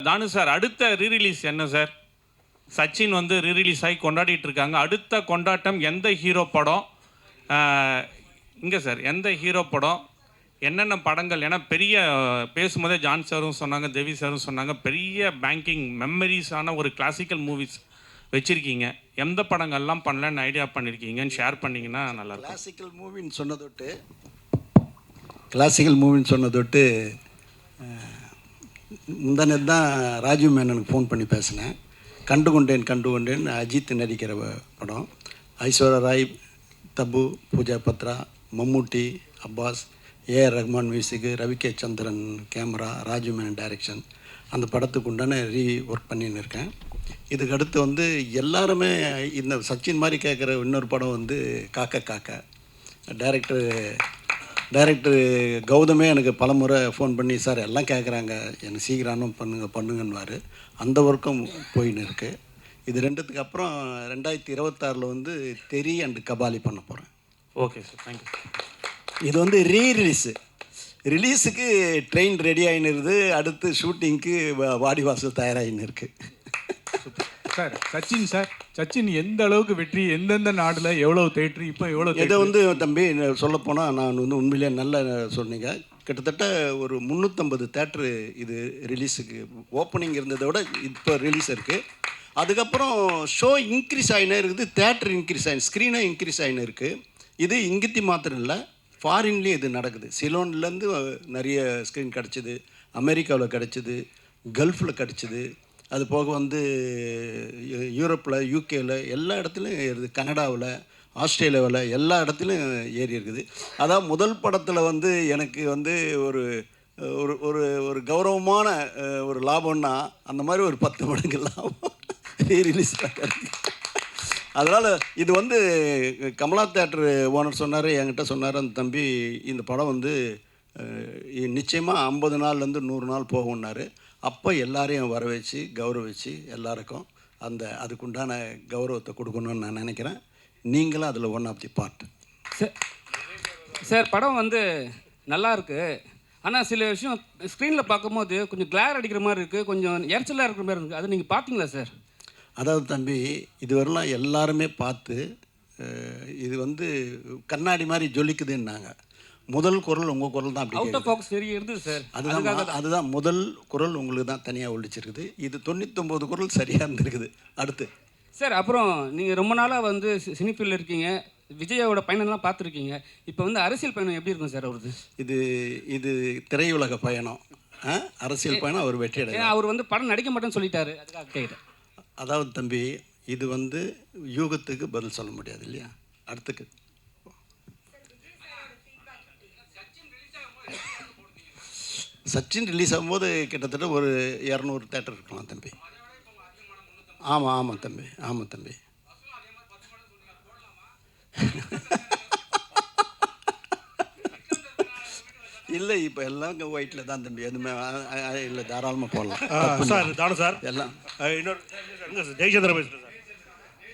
தானு sir, அடுத்த rerelease என்ன sir? Sachin வந்து ரீரிலீஸ் ஆகி கொண்டாடிட்டு இருக்காங்க. அடுத்த கொண்டாட்டம் எந்த ஹீரோ படம்? இங்கே சார், எந்த ஹீரோ படம், என்னென்ன படங்கள்? ஏன்னா பெரிய பேசும்போதே ஜான் சாரும் சொன்னாங்க, தேவி சாரும் சொன்னாங்க, பெரிய பேங்கிங் மெமரிஸான ஒரு கிளாசிக்கல் மூவிஸ் வச்சுருக்கீங்க. எந்த படங்கள்லாம் பண்ணலான்னு ஐடியா பண்ணியிருக்கீங்கன்னு ஷேர் பண்ணிங்கன்னா நல்லாயிருக்கும். கிளாசிக்கல் மூவின்னு சொன்னதொட்டு முந்தானது தான் ராஜீவ் மேனனுக்கு ஃபோன் பண்ணி பேசினேன். கண்டுகொண்டேன் அஜித் நடிக்கிற படம். ஐஸ்வர்யா ராய், தபு, பூஜா பத்ரா, மம்முட்டி, அப்பாஸ், ஏஆர் ரஹ்மான் மியூசிக்கு, ரவிகே சந்திரன் கேமரா, ராஜீவ் மேனன் டைரக்ஷன். அந்த படத்துக்கு உண்டான ஒர்க் பண்ணின்னு இருக்கேன். இதுக்கு அடுத்து வந்து எல்லாருமே இந்த சச்சின் மாதிரி கேட்குற இன்னொரு படம் வந்து காக்கா காக்கா. டைரக்டர் கௌதமே எனக்கு பல முறை ஃபோன் பண்ணி, சார் எல்லாம் கேட்குறாங்க, எனக்கு சீக்கிரம் பண்ணுங்கன்னுவார். அந்த ஒர்க்கும் போயின்னு இருக்குது. இது ரெண்டுத்துக்கு அப்புறம் 2026 வந்து தெரி அண்டு கபாலி பண்ண போகிறேன். Okay sir, thank you. இது வந்து ரிலீஸுக்கு ட்ரெயின் ரெடி ஆகின்னு இருக்குது. அடுத்து ஷூட்டிங்க்கு வாடி வாசல் தயாராகின்னு இருக்குது. சார் சச்சின் எந்த அளவுக்கு வெற்றி, எந்தெந்த நாட்டில் எவ்வளோ தேட்டரு, இப்போ எவ்வளோ? இதை வந்து தம்பி சொல்லப்போனால் நான் வந்து உண்மையிலேயே நல்லா சொன்னீங்க. கிட்டத்தட்ட ஒரு 350 தேட்ரு இது ரிலீஸுக்கு ஓப்பனிங் இருந்ததை விட இப்போ ரிலீஸ் இருக்குது. அதுக்கப்புறம் ஷோ இன்க்ரீஸ் ஆகினே இருக்குது, தேட்ரு இன்க்ரீஸ் ஆகி, ஸ்க்ரீனாக இன்க்ரீஸ் ஆகினு இருக்குது. இது இங்கத்தி மாத்திரம் இல்லை, ஃபாரின்லேயும் இது நடக்குது. சிலோன்லேருந்து நிறைய ஸ்க்ரீன் கிடச்சிது, அமெரிக்காவில் கிடச்சிது, கல்ஃபில் கிடச்சிது. அது போக வந்து யூரோப்பில், யூகேயில் எல்லா இடத்துலையும் ஏறுது, கனடாவில், ஆஸ்திரேலியாவில் எல்லா இடத்துலையும் ஏறி இருக்குது. அதான் முதல் படத்தில் வந்து எனக்கு வந்து ஒரு ஒரு ஒரு ஒரு கௌரவமான ஒரு லாபம்னா அந்த மாதிரி ஒரு 10 மடங்கு லாபம் ரீரிலீஸ் ஆகிறது. அதனால் இது வந்து கமலா தேட்டர் ஓனர் சொன்னார், என்கிட்ட சொன்னார், அந்த தம்பி இந்த படம் வந்து நிச்சயமாக 50 நாள்லேருந்து 100 நாள் போகும்னாரு. அப்போ எல்லாரையும் வர வச்சு கௌரவிச்சு எல்லாருக்கும் அதுக்குண்டான கௌரவத்தை கொடுக்கணும்னு நான் நினைக்கிறேன். நீங்களும் அதில் one of the part. Sir படம் வந்து நல்லா இருக்குது. ஆனால் சில விஷயம் ஸ்க்ரீனில் பார்க்கும்போது கொஞ்சம் கிளார் அடிக்கிற மாதிரி இருக்குது, கொஞ்சம் எரிச்சலாக இருக்கிற மாதிரி இருக்குது. அது நீங்கள் பார்த்தீங்களா சார்? அதாவது தம்பி, இதுவரைலாம் எல்லாருமே பார்த்து இது வந்து கண்ணாடி மாதிரி ஜொலிக்குதுன்னாங்க. முதல் குரல் உங்கள் குரல் தான் அப்படி அவுட் ஆஃப் ஃபோக்கஸ் நிறைய இருந்தது சார். அதுதான் முதல் குரல் உங்களுக்கு தான் தனியாக ஒழிச்சிருக்குது. இது 99 குரல் சரியாக இருந்திருக்குது. அடுத்து சார், அப்புறம் நீங்கள் ரொம்ப நாளாக வந்து சினிஃபீல்டில் இருக்கீங்க, விஜயோட பயணம்லாம் பார்த்துருக்கீங்க. இப்போ வந்து அரசியல் பயணம் எப்படி இருக்கும் சார் அவரது? இது திரையுலக பயணம், அரசியல் பயணம். அவர் வெற்றி அடையும். அவர் வந்து படம் நடிக்க மாட்டேன்னு சொல்லிட்டாரு, அதுக்காக கேட்குறேன். அதாவது தம்பி, இது வந்து யூகத்துக்கு பதில் சொல்ல முடியாது இல்லையா? அடுத்துக்கு சச்சின் ரிலீஸ் ஆகும்போது கிட்டத்தட்ட ஒரு 200 தேட்டர் இருக்கலாம் தம்பி. ஆமாம் தம்பி. இல்லை, இப்போ எல்லாம் ஒயிட்டில் தான் தம்பி, எதுவுமே இல்லை, தாராளமாக போடலாம் சார். தானு சார், எல்லாம் இன்னொரு சார், ஜெயச்சந்திர பேசுகிறேன் சார்.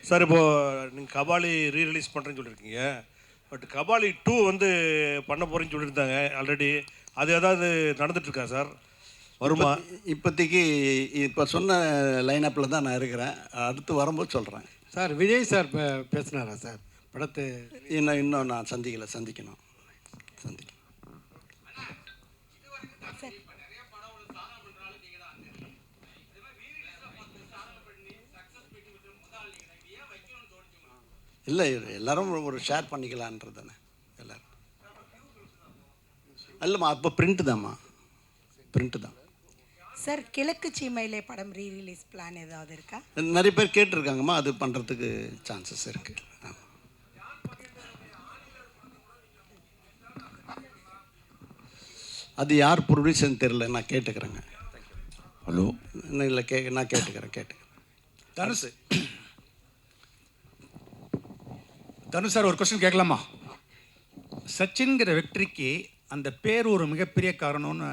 சார், இப்போது நீங்கள் கபாலி ரீரிலீஸ் பண்ணுறேன்னு சொல்லியிருக்கீங்க. பட் கபாலி 2 வந்து பண்ண போகிறேன்னு சொல்லியிருந்தாங்க ஆல்ரெடி. அது ஏதாவது நடந்துட்டுருக்கா சார்? வருமா? இப்போதைக்கு இப்போ சொன்ன லைனப்பில் தான் நான் இருக்கிறேன். அடுத்து வரும்போது சொல்கிறேன். சார், விஜய் சார் பேசினாரா சார் படத்தை? இன்னும் நான் சந்திக்கணும். இல்லை, எல்லோரும் ஒரு ஷேர் பண்ணிக்கலான்றது தானே எல்லோரும். இல்லைம்மா, அப்போ பிரிண்ட்டு தான் சார். கிழக்கு சீமையிலே படம் ரீரிலீஸ் பிளான் ஏதாவது இருக்கா? நிறைய பேர் கேட்டிருக்காங்கம்மா, அது பண்ணுறதுக்கு சான்சஸ் இருக்குது. அது யார் ப்ரொடியூசர்னு தெரில, நான் கேட்டுக்கிறேங்க. ஹலோ, இல்லை நான் கேட்டுக்கிறேன். தனு சார், ஒரு கொஸ்டின் கேட்கலாமா? சச்சின்கிற வெற்றிக்கு அந்த பேர் ஒரு மிகப்பெரிய காரணம்னு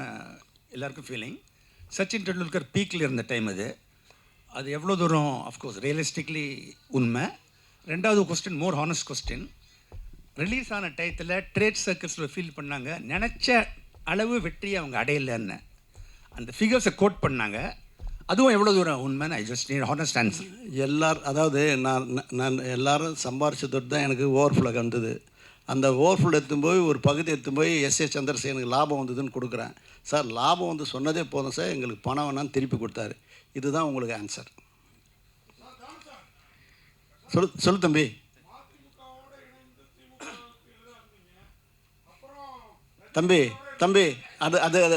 எல்லாருக்கும் ஃபீலிங். சச்சின் டெண்டுல்கர் பீக்கில் இருந்த டைம் அது எவ்வளோ தூரம் அஃப்கோர்ஸ் ரியலிஸ்டிக்லி உண்மை. ரெண்டாவது கொஸ்டின், மோர் ஹானஸ்ட் கொஸ்டின், ரிலீஸ் ஆன டயத்தில் ட்ரேட் சர்க்கிள்ஸில் ஃபீல் பண்ணாங்க, நினச்ச அளவு வெற்றியை அவங்க அடையலைன்னு. அந்த ஃபிகர்ஸை கோட் பண்ணாங்க. அதுவும் எவ்வளோ தூரம் உண்மைன்னு I just need honest answer. அதாவது நான் எல்லாரும் சம்பாரிச்சதோடு தான் எனக்கு ஓவர்ஃப்ளோ வந்தது. அந்த ஓவர்ஃப்ளோ எடுத்துன்னு போய் ஒரு பகுதி எடுத்துன்னு போய் எஸ்ஏ சந்திரசேகனுக்கு லாபம் வந்ததுன்னு கொடுக்குறேன். சார் லாபம் வந்து சொன்னதே போதும் சார், எங்களுக்கு பணம் வேணான்னு திருப்பி கொடுத்தாரு. இதுதான் உங்களுக்கு ஆன்சர். சொல்லு தம்பி. தம்பி அது அது அது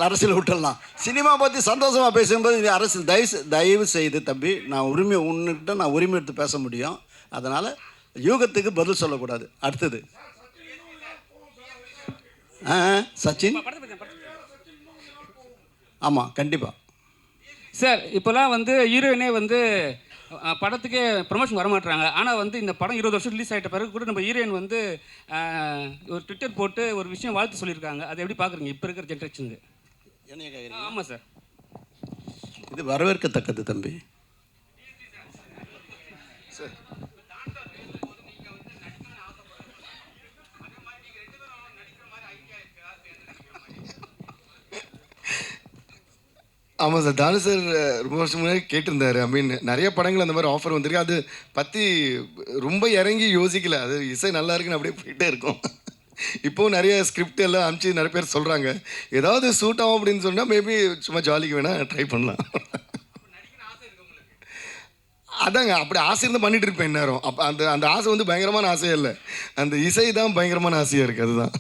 அரசியல் விட்டுடலாம். சினிமா பற்றி சந்தோஷமாக பேசும்போது அரசியல் தயவு செய்து தம்பி, நான் உன்னிட்ட நான் உரிமை எடுத்து பேச முடியும். அதனால் யூகத்துக்கு பதில் சொல்லக்கூடாது. அடுத்தது சச்சின். ஆமாம் கண்டிப்பாக சார். இப்போல்லாம் வந்து ஹீரோயினே வந்து படத்துக்கே ப்ரொமோஷன் வர மாட்டாங்க. ஆனால் வந்து இந்த படம் 20 வருஷம் ரிலீஸ் ஆகிட்ட பிறகு கூட நம்ம ஹீரோயின் வந்து ஒரு ட்விட்டர் போட்டு ஒரு விஷயம் வாழ்த்து சொல்லியிருக்காங்க. அதை எப்படி பார்க்குறீங்க இப்போ இருக்கிற ஜென்ரேஷனுக்கு? ஆமாம் சார், இது வரவேற்கத்தக்கது தம்பி. ஆமாம் சார், தானு சார் ரொம்ப வருஷம் முன்னாடி கேட்டிருந்தாரு. ஐ மீன் நிறைய படங்கள் அந்த மாதிரி ஆஃபர் வந்திருக்கு. அது பற்றி ரொம்ப இறங்கி யோசிக்கல. அது இசை நல்லா இருக்குன்னு அப்படியே போயிட்டே இருக்கும். இப்போது நிறைய ஸ்கிரிப்ட் எல்லாம் அனுப்பிச்சு நிறைய பேர் சொல்கிறாங்க. ஏதாவது சூட் ஆகும் அப்படின்னு சொன்னால் மேபி சும்மா ஜாலிக்கு வேணால் ட்ரை பண்ணலாம். அதாங்க, அப்படி ஆசை இருந்தால் பண்ணிட்டு இருப்பேன் நேரம். அப்போ அந்த ஆசை வந்து பயங்கரமான ஆசையே இல்லை, அந்த இசை தான் பயங்கரமான ஆசையாக இருக்குது. அதுதான்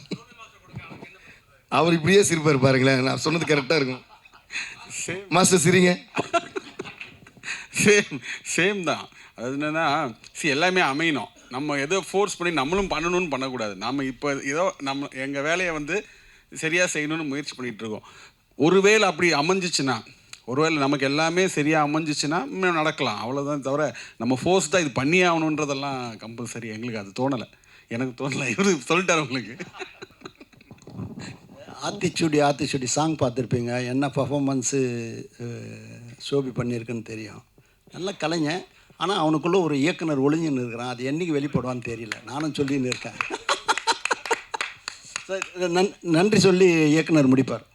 அவர் இப்படியே சிரிப்பார் பாருங்களேன். நான் சொன்னது கரெக்டாக இருக்கும். மாஸ்டர் சிரிங்க. சேம் தான். அது என்னென்னா எல்லாமே அமையணும். நம்ம எதோ ஃபோர்ஸ் பண்ணி நம்மளும் பண்ணணும்னு பண்ணக்கூடாது. நம்ம இப்போ ஏதோ எங்கள் வேலையை வந்து சரியாக செய்யணும்னு முயற்சி பண்ணிகிட்ருக்கோம். ஒருவேளை அப்படி அமைஞ்சிச்சுன்னா, ஒருவேளை நமக்கு எல்லாமே சரியாக அமைஞ்சிச்சுன்னா இன்னும் நடக்கலாம், அவ்வளோதான். தவிர நம்ம ஃபோர்ஸ் தான் இது பண்ணியே ஆகணுன்றதெல்லாம் கம்பல்சரி எங்களுக்கு அது தோணலை. எனக்கு தோணலை, இவர் சொல்லிட்டார் உங்களுக்கு. ஆத்திச்சூடி சாங் பார்த்துருப்பீங்க. என்ன பர்ஃபார்மன்ஸு ஷோபி பண்ணியிருக்குன்னு தெரியும். நல்ல கலைஞன். ஆனால் அவனுக்குள்ளே ஒரு இயக்குனர் ஒளிஞ்சுன்னு இருக்கிறான். அது என்றைக்கு வெளிப்படுவான்னு தெரியல. நானும் சொல்லின்னு இருக்கேன். நன்றி சொல்லி இயக்குனர் முடிப்பார்.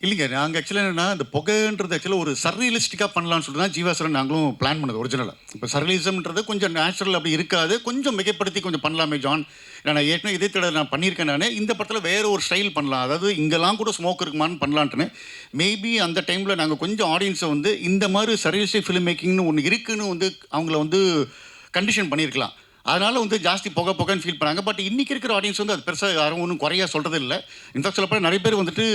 இல்லைங்க, நாங்கள் ஆக்சுவலாக என்னென்னா இந்த புகைன்றது ஆக்சுவலாக ஒரு சர்ரியலிஸ்டிக்காக பண்ணலான்னு சொல்லிட்டு தான் ஜீவாசரன் நாங்களும் பிளான் பண்ணது ஒரிஜினலாக. இப்போ சர்ரியலிசம்ன்றது கொஞ்சம் நேச்சுரல் அப்படி இருக்காது, கொஞ்சம் மிகைப்படுத்தி கொஞ்சம் பண்ணலாமே ஜான். நான் ஏற்கனவே இதே தடவை நான் பண்ணியிருக்கேன். நான் இந்த படத்தில் வேறு ஒரு ஸ்டைல் பண்ணலாம், அதாவது இங்கெல்லாம் கூட ஸ்மோக் இருக்குமான்னு பண்ணலான்ட்டுன்னு. மேபி அந்த டைமில் நாங்கள் கொஞ்சம் ஆடியன்ஸை வந்து இந்த மாதிரி சர்ரியலிஸ்டிக் ஃபிலிம் மேக்கிங்னு ஒன்று இருக்குதுன்னு வந்து அவங்கள வந்து கண்டிஷன் பண்ணியிருக்கலாம். அதனால் வந்து ஜாஸ்தி புகைன்னு ஃபீல் பண்ணாங்க. பட் இன்றைக்கி இருக்கிற ஆடியன்ஸ் வந்து அது பெருசாக யாரும் ஒன்றும் குறையாக சொல்கிறது இல்லை. இன்ஃபேக்ட் சொல்லப்போ நிறைய பேர் வந்துட்டு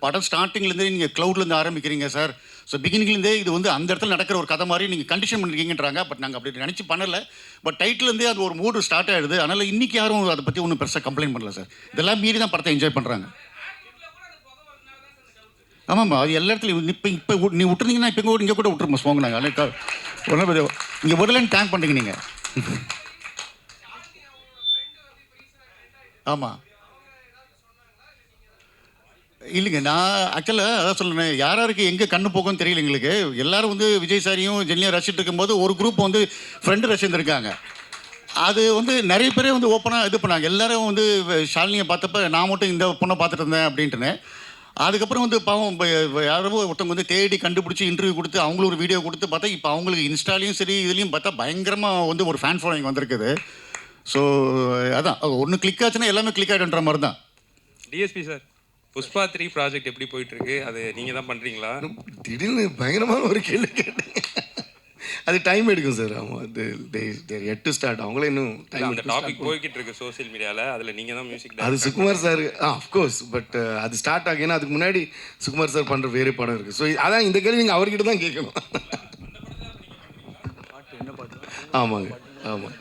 படம் ஸ்டார்டிங்லேருந்தே நீங்கள் க்ளவுட்லேருந்து ஆரம்பிக்கிறீங்க சார், ஸோ பிகினிங்லேருந்தே இது வந்து அந்த இடத்துல நடக்கிற ஒரு கதை மாதிரி நீங்கள் கண்டிஷன் பண்ணிருக்கீங்கன்றாங்க. பட் நாங்கள் அப்படி நினச்சி பண்ணலை. பட் டைட்டிலேருந்தே அது ஒரு மூடு ஸ்டார்ட் ஆகிடுது. அதனால் இன்றைக்கி யாரும் அதை பற்றி ஒன்றும் பெருசாக கம்ப்ளைண்ட் பண்ணல சார். இதெல்லாம் மீறி தான் படத்தை என்ஜாய் பண்ணுறாங்க. ஆமாம்மா, அது எல்லா இடத்துலையும் இப்போ நீ விட்டுருந்தீங்கன்னா இப்போ இங்கே கூட விட்டுருமா ஸ்மோங்க. நாங்கள் ஒன்றும் இங்கே விடலன்னு டேங்க் பண்ணுறீங்க நீங்கள். ஆமாம் இல்லைங்க, நான் ஆக்சுவலாக அதான் சொல்லுறேன், யாருக்கு எங்கே கண்ணு போகும்னு தெரியல எங்களுக்கு. எல்லோரும் வந்து விஜய் சாரியும் ஜென்னியும் ரசிச்சுட்டு இருக்கும்போது ஒரு குரூப் வந்து ஃப்ரெண்டு ரசிச்சுருக்காங்க. அது வந்து நிறைய பேரே வந்து ஓப்பனாக இது பண்ணாங்க. எல்லோரும் வந்து ஷாலினியை பார்த்தப்ப நான் மட்டும் இந்த பொண்ணை பார்த்துட்டு இருந்தேன் அப்படின்ட்டுன்னு. அதுக்கப்புறம் வந்து பாவம் யாரோ ஒருத்தவங்க வந்து தேடி கண்டுபிடிச்சி இன்டர்வியூ கொடுத்து அவங்களும் ஒரு வீடியோ கொடுத்து பார்த்தா இப்போ அவங்களுக்கு இன்ஸ்டாலையும் சரி இதுலேயும் பார்த்தா பயங்கரமாக வந்து ஒரு ஃபேன் ஃபாலோயிங் வந்திருக்குது. ஸோ அதான் ஒன்று கிளிக் ஆச்சுன்னா எல்லாமே கிளிக் ஆகிடுன்ற மாதிரி தான். டிஎஸ்பி சார், புஷ்பா 3 ப்ராஜெக்ட் எப்படி போயிட்டுருக்கு? அது நீங்கள் தான் பண்ணுறீங்களா? திடீர்னு பயங்கரமான ஒரு கேள்வி கேட்டீங்க. அது டைம் எடுக்கும் சார். ஆமாம், அது எட்டு ஸ்டார்ட். அவங்களே இன்னும் அந்த டாபிக் போய்கிட்டு இருக்கு சோசியல் மீடியாவில். அதில் நீங்கள் தான் மியூசிக். அது சுகுமார் சார் அஃப்கோர்ஸ். பட் அது ஸ்டார்ட் ஆகும். ஏன்னா அதுக்கு முன்னாடி சுகுமார் சார் பண்ணுற வேறு படம் இருக்குது. ஸோ அதான் இந்த கேள்வி நீங்கள் அவர்கிட்ட தான் கேட்கணும். ஆமாங்க, ஆமாம்.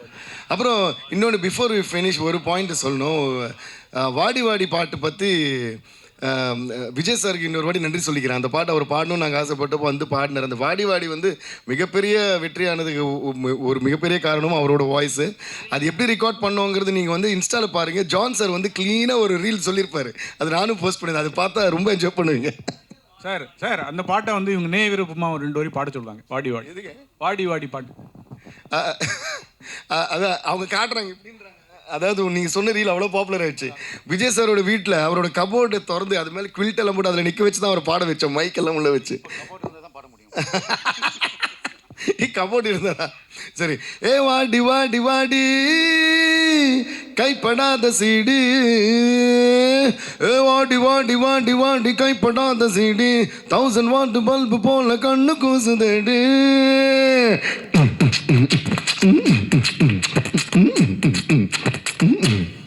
அப்புறம் இன்னொன்று பிஃபோர் வி ஃபினிஷ் ஒரு பாயிண்ட் சொல்லணும். வாடி வாடி பாட்டு பற்றி விஜய் சாருக்கு இன்னொரு வாட்டி நன்றி சொல்லிக்கிறேன். அந்த பாட்டு அவர் பாடணும்னு நாங்கள் ஆசைப்பட்டப்போ வந்து பாடினார். அந்த வாடி வாடி வந்து மிகப்பெரிய வெற்றியானதுக்கு ஒரு மிகப்பெரிய காரணமும் அவரோட வாய்ஸு. அது எப்படி ரெக்கார்ட் பண்ணோங்கிறது நீங்கள் வந்து இன்ஸ்டாவில் பாருங்கள். ஜான் சார் வந்து க்ளீனாக ஒரு ரீல் சொல்லியிருப்பார். அது நானும் போஸ்ட் பண்ணியிருந்தேன். அது பார்த்தா ரொம்ப என்ஜாய் பண்ணுவீங்க. சார் சார் அந்த பாட்டை வந்து இவங்க நே விருப்பமா ஒரு 2 வரி பாட சொல்லுவாங்க. வாடி வாடி வாடி வாடி பாட்டு. அதான் அவங்க காட்டுறாங்க இப்படின்றாங்க. அதாவது நீங்கள் சொன்ன ரீல் அவ்வளோ பாப்புலர் ஆயிடுச்சு. விஜய் சாரோட வீட்டில் அவரோட கபோர்டை திறந்து அது மேலே குவில்ட் எல்லாம் போட்டு அதில் நிற்க வச்சு தான் அவர் பாட வச்சோம். மைக்கெல்லாம் உள்ள வச்சு. கபோர்டு இருந்தா சரி. ஏ வாடி வாடி வாடி கைப்படாத சீடி, ஏ வாடி வாடி வாடி வாடி கைப்படாத சீடி, 1000 வாட் பல்பு போல கண்ணு கூசுதேடி.